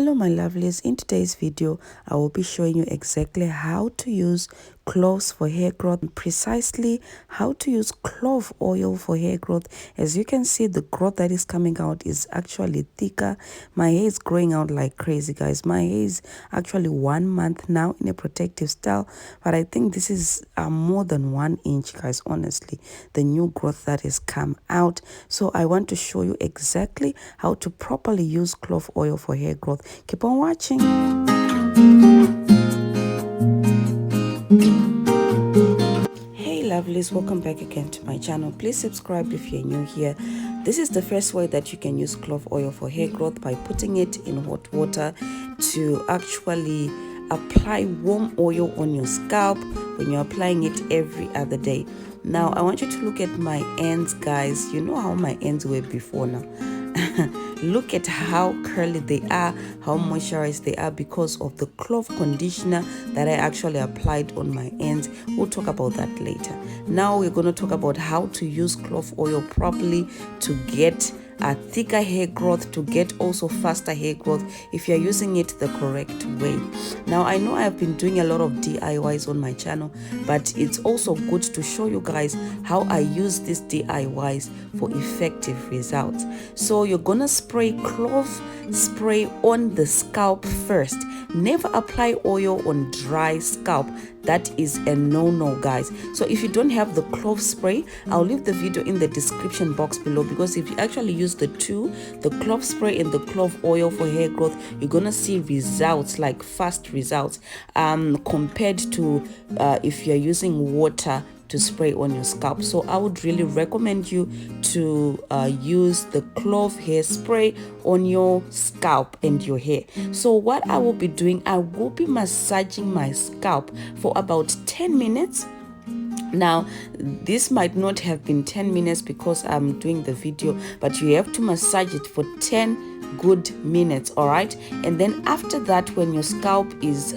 Hello my lovelies, in today's video I will be showing you exactly how to use cloves for hair growth, precisely how to use clove oil for hair growth. As you can see, the growth that is coming out is actually thicker. My hair is growing out like crazy, guys. My hair is actually 1 month now in a protective style, but I think this is more than 1 inch, guys. Honestly, the new growth that has come out. So I want to show you exactly how to properly use clove oil for hair growth. Keep on watching. Hey lovelies, welcome back again to my channel. Please subscribe if you're new here. This is the first way that you can use clove oil for hair growth, by putting it in hot water to actually apply warm oil on your scalp when you're applying it every other day. Now I want you to look at my ends, guys. You know how my ends were before now. Look at how curly they are, how moisturized they are, because of the clove conditioner that I actually applied on my ends. We'll talk about that later. Now we're going to talk about how to use clove oil properly to get a thicker hair growth, to get also faster hair growth if you're using it the correct way. Now I know I've been doing a lot of DIYs on my channel, but it's also good to show you guys how I use these DIYs for effective results. So you're gonna spray clove spray on the scalp first. Never apply oil on dry scalp. That is a no-no, guys. So if you don't have the clove spray, I'll leave the video in the description box below, because if you actually use the two, the clove spray and the clove oil for hair growth, you're gonna see results, like fast results, compared to if you're using water to spray on your scalp. So I would really recommend you to use the clove hair spray on your scalp and your hair. So what I will be doing, I will be massaging my scalp for about 10 minutes. Now this might not have been 10 minutes because I'm doing the video, but you have to massage it for 10 good minutes. All right, and then after that, when your scalp is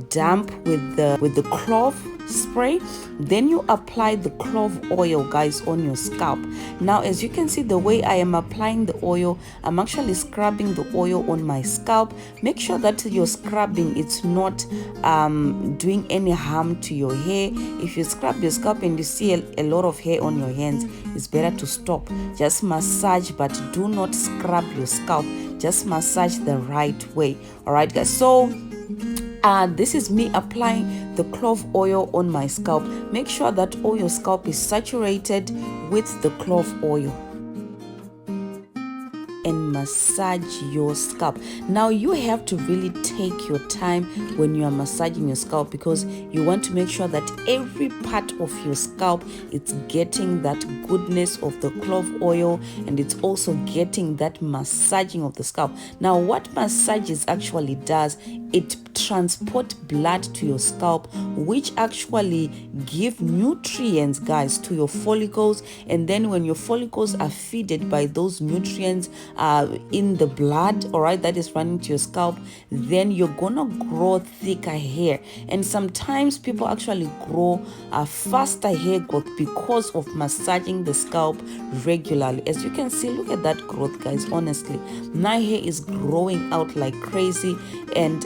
damp with the clove spray, then you apply the clove oil, guys, on your scalp. Now as you can see, the way I am applying the oil, I'm actually scrubbing the oil on my scalp. Make sure that your scrubbing, it's not doing any harm to your hair. If you scrub your scalp and you see a lot of hair on your hands, it's better to stop. Just massage, but do not scrub your scalp. Just massage the right way. All right, guys. So this is me applying the clove oil on my scalp. Make sure that all your scalp is saturated with the clove oil, and massage your scalp. Now you have to really take your time when you are massaging your scalp, because you want to make sure that every part of your scalp, it's getting that goodness of the clove oil, and it's also getting that massaging of the scalp. Now what massages actually does, it transport blood to your scalp, which actually give nutrients, guys, to your follicles. And then when your follicles are fed by those nutrients in the blood, all right, that is running to your scalp, then you're gonna grow thicker hair. And sometimes people actually grow faster hair growth because of massaging the scalp regularly. As you can see, look at that growth, guys. Honestly, my hair is growing out like crazy, and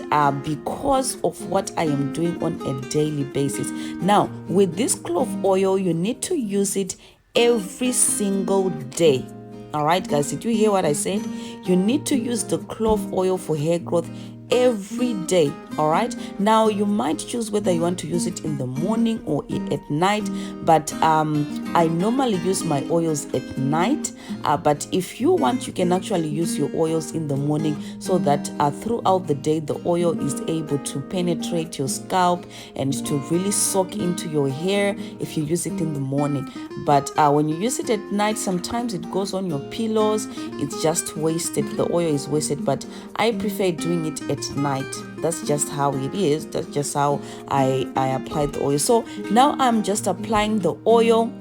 because of what I am doing on a daily basis. Now with this clove oil, you need to use it every single day. All right, guys, did you hear what I said? You need to use the clove oil for hair growth every day. All right, now you might choose whether you want to use it in the morning or at night, but I normally use my oils at night, but if you want, you can actually use your oils in the morning, so that throughout the day the oil is able to penetrate your scalp and to really soak into your hair if you use it in the morning. But when you use it at night, sometimes it goes on your pillows, it's just wasted, the oil is wasted. But I prefer doing it at night. That's just how it is. That's just how I apply the oil. So now I'm just applying the oil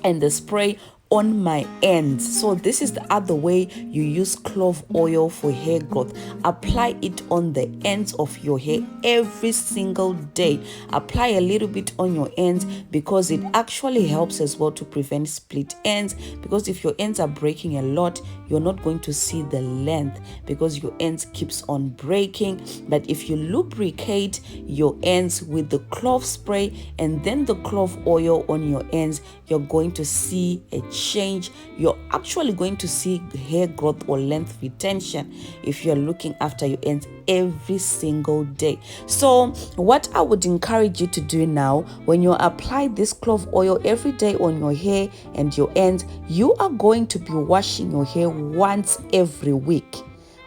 and the spray on my ends. So this is the other way you use clove oil for hair growth. Apply it on the ends of your hair every single day. Apply a little bit on your ends because it actually helps as well to prevent split ends, because if your ends are breaking a lot, you're not going to see the length because your ends keeps on breaking. But if you lubricate your ends with the clove spray and then the clove oil on your ends, you're going to see a change. You're actually going to see hair growth or length retention if you're looking after your ends every single day. So what I would encourage you to do now, when you apply this clove oil every day on your hair and your ends, you are going to be washing your hair once every week.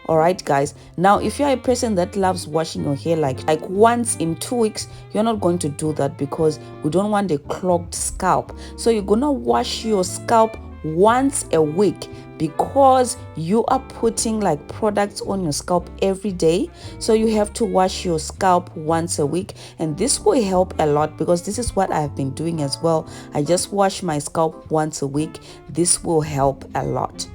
All right, guys. Now, if you're a person that loves washing your hair like once in 2 weeks, you're not going to do that because we don't want a clogged scalp. So you're gonna wash your scalp once a week because you are putting like products on your scalp every day. So you have to wash your scalp once a week, and this will help a lot because this is what I've been doing as well. I just wash my scalp once a week. This will help a lot.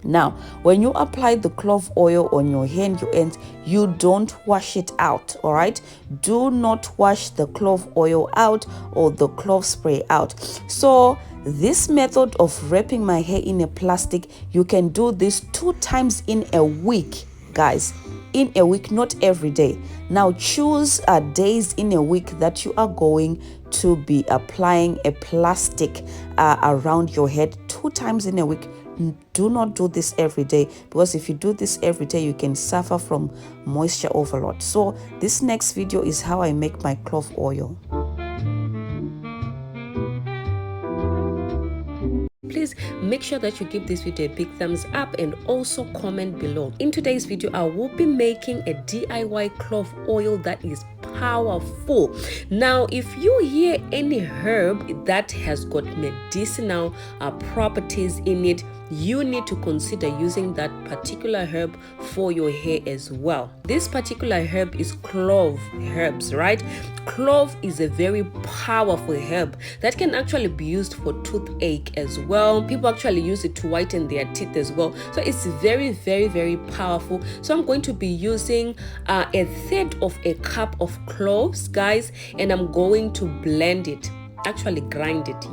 Now, when you apply the clove oil on your hair and your ends, you don't wash it out. All right, do not wash the clove oil out or the clove spray out. So this method of wrapping my hair in a plastic, you can do this 2 times in a week, guys. In a week, not every day. Now choose days in a week that you are going to be applying a plastic around your head 2 times in a week. Do not do this every day, because if you do this every day, you can suffer from moisture overload. So this next video is how I make my clove oil. Please make sure that you give this video a big thumbs up and also comment below. In today's video, I will be making a DIY clove oil that is powerful. Now, if you hear any herb that has got medicinal properties in it, you need to consider using that particular herb for your hair as well. This particular herb is clove herbs, right? Clove is a very powerful herb that can actually be used for toothache as well. People actually use it to whiten their teeth as well. So it's very, very, very powerful. So I'm going to be using a 1/3 of a cup of cloves, guys, and I'm going to blend it. Actually grind it.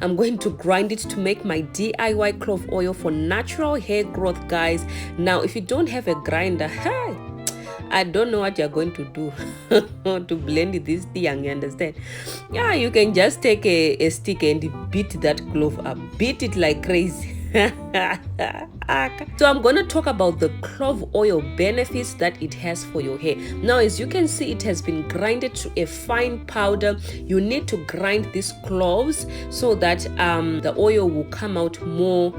I'm going to grind it to make my DIY clove oil for natural hair growth, guys. Now, if you don't have a grinder, hey, I don't know what you're going to do to blend this thing, you understand? Yeah, you can just take a stick and beat that clove up, beat it like crazy. So I'm going to talk about the clove oil benefits that it has for your hair. Now, as you can see, it has been grinded to a fine powder. You need to grind these cloves so that the oil will come out more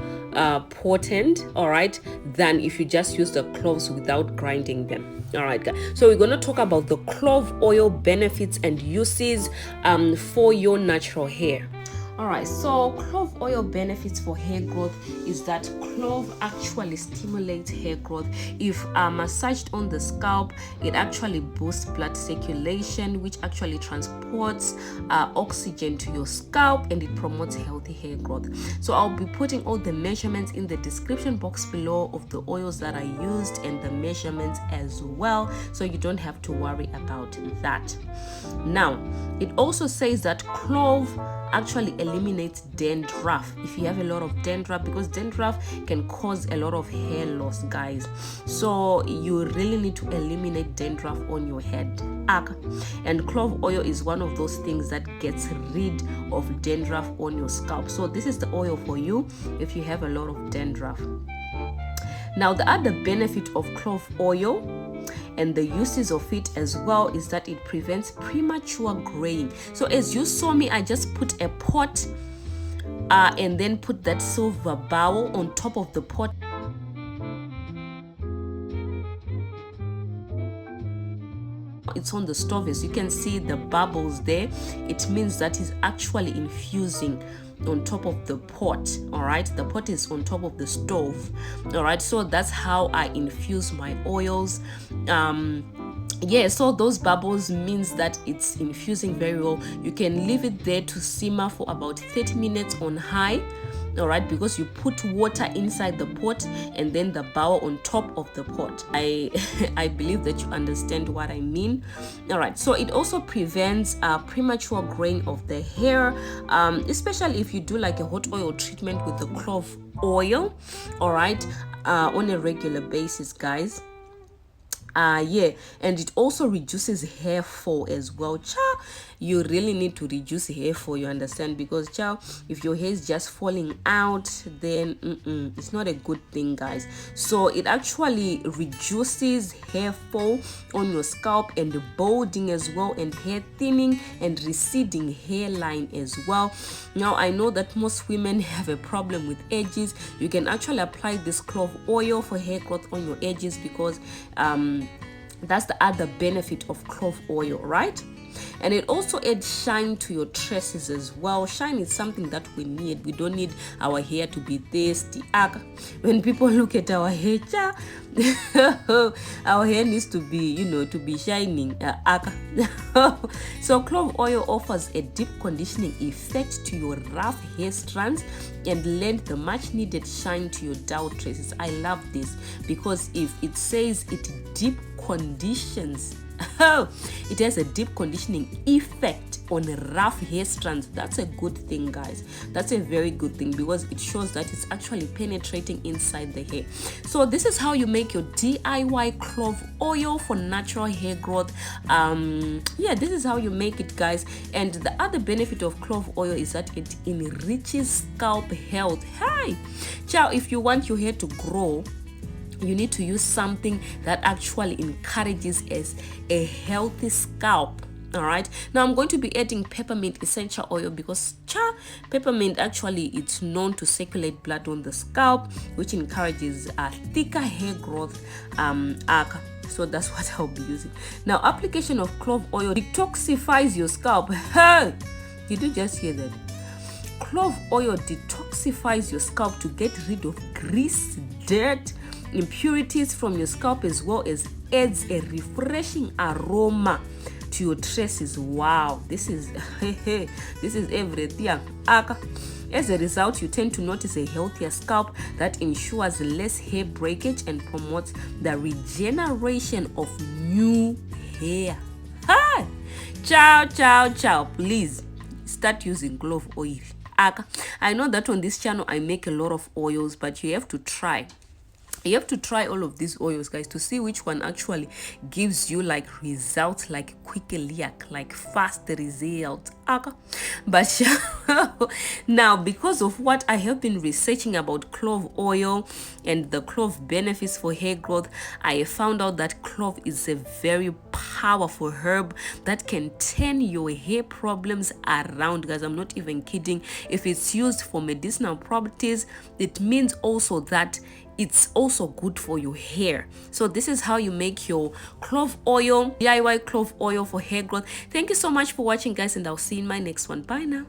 potent, all right, than if you just use the cloves without grinding them. All right, guys, so we're going to talk about the clove oil benefits and uses for your natural hair. All right, so clove oil benefits for hair growth is that clove actually stimulates hair growth. If massaged on the scalp, it actually boosts blood circulation, which actually transports oxygen to your scalp, and it promotes healthy hair growth. So I'll be putting all the measurements in the description box below of the oils that I used and the measurements as well, so you don't have to worry about that. Now, it also says that clove actually eliminates dandruff if you have a lot of dandruff, because dandruff can cause a lot of hair loss, guys. So you really need to eliminate dandruff on your head. And clove oil is one of those things that gets rid of dandruff on your scalp. So this is the oil for you if you have a lot of dandruff. Now, the other benefit of clove oil and the uses of it as well is that it prevents premature graying. So as you saw me, I just put a pot and then put that silver bowl on top of the pot. It's on the stove. As you can see the bubbles there, it means that it's actually infusing on top of the pot. All right, the pot is on top of the stove. All right, so that's how I infuse my oils. yeah, so those bubbles means that it's infusing very well. You can leave it there to simmer for about 30 minutes on high. All right, because you put water inside the pot and then the bowl on top of the pot. I believe that you understand what I mean. All right, so it also prevents premature graying of the hair, especially if you do like a hot oil treatment with the clove oil, all right, on a regular basis, guys. Yeah, and it also reduces hair fall as well. You really need to reduce hair fall, you understand, because if your hair is just falling out, then it's not a good thing, guys. So it actually reduces hair fall on your scalp and balding as well, and hair thinning and receding hairline as well. Now I know that most women have a problem with edges. You can actually apply this clove oil for hair growth on your edges, because that's the other benefit of clove oil, right? And it also adds shine to your tresses as well. Shine is something that we need. We don't need our hair to be thirsty. When people look at our hair, our hair needs to be, to be shining. So clove oil offers a deep conditioning effect to your rough hair strands and lend the much needed shine to your dull tresses. I love this, because if it says it deep conditions, it has a deep conditioning effect on rough hair strands. That's a good thing, guys. That's a very good thing, because it shows that it's actually penetrating inside the hair. So this is how you make your DIY clove oil for natural hair growth. Yeah, this is how you make it, guys. And the other benefit of clove oil is that it enriches scalp health. If you want your hair to grow, you need to use something that actually encourages a healthy scalp. All right, now I'm going to be adding peppermint essential oil, because peppermint actually, it's known to circulate blood on the scalp, which encourages a thicker hair growth so that's what I'll be using. Now, application of clove oil detoxifies your scalp. Did you just hear that? Clove oil detoxifies your scalp to get rid of grease, dirt, impurities from your scalp, as well as adds a refreshing aroma to your tresses. Wow, this is this is everything. As a result, you tend to notice a healthier scalp that ensures less hair breakage and promotes the regeneration of new hair. Ciao, please start using clove oil. I know that on this channel I make a lot of oils, but you have to try all of these oils, guys, to see which one actually gives you like results, like quickly, like fast results. But now, because of what I have been researching about clove oil and the clove benefits for hair growth, I found out that clove is a very powerful herb that can turn your hair problems around, guys. I'm not even kidding. If it's used for medicinal properties, it means also that it's also good for your hair. So this is how you make your clove oil, DIY clove oil for hair growth. Thank you so much for watching, guys, and I'll see you in my next one. Bye now.